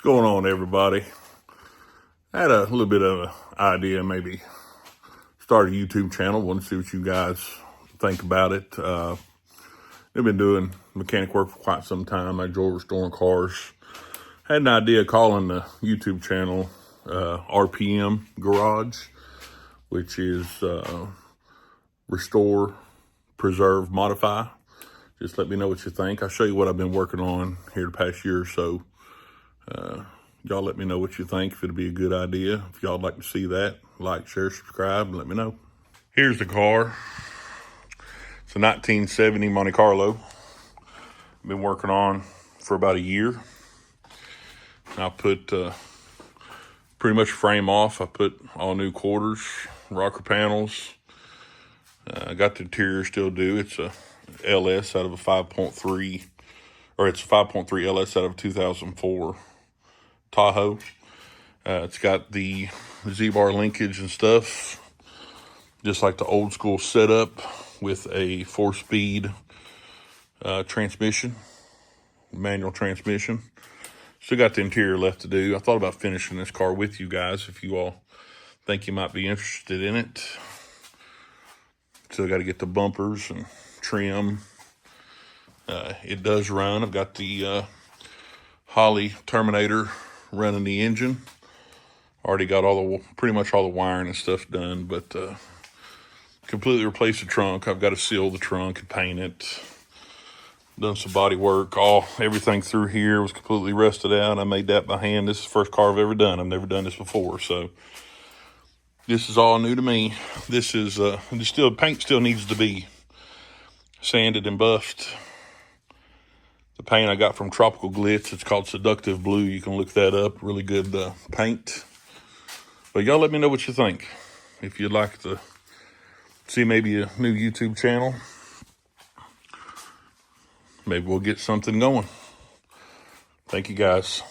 going on, everybody? I had a little bit of an idea, maybe start a YouTube channel. Want to see what you guys think about it. I've been doing mechanic work for quite some time. I enjoy restoring cars. Had an idea of calling the YouTube channel R.P.M. Garage, which is Restore, Preserve, Modify. Just let me know what you think. I'll show you what I've been working on here the past year or so. Y'all let me know what you think, if it'd be a good idea. If y'all would like to see that, like, share, subscribe, and let me know. Here's the car. It's a 1970 Monte Carlo. Been working on for about a year. I put pretty much frame off. I put all new quarters, rocker panels. I got the interior still do. It's a LS out of a 5.3, or it's a 5.3 LS out of a 2004 Tahoe. It's got the Z-bar linkage and stuff, just like the old school setup with a 4-speed transmission, manual transmission. Still got the interior left to do. I thought about finishing this car with you guys if you all think you might be interested in it. Still got to get the bumpers and trim. It does run. I've got the Holley Terminator running the engine. Already got pretty much all the wiring and stuff done, but completely replaced the trunk. I've got to seal the trunk and paint it. Done some body work. Everything through here was completely rusted out. I made that by hand. This is the first car I've ever done. I've never done this before, so this is all new to me. This is paint still needs to be sanded and buffed. The paint I got from Tropical Glitz. It's called Seductive Blue. You can look that up. Really good paint. But y'all let me know what you think. If you'd like to see maybe a new YouTube channel, maybe we'll get something going. Thank you, guys.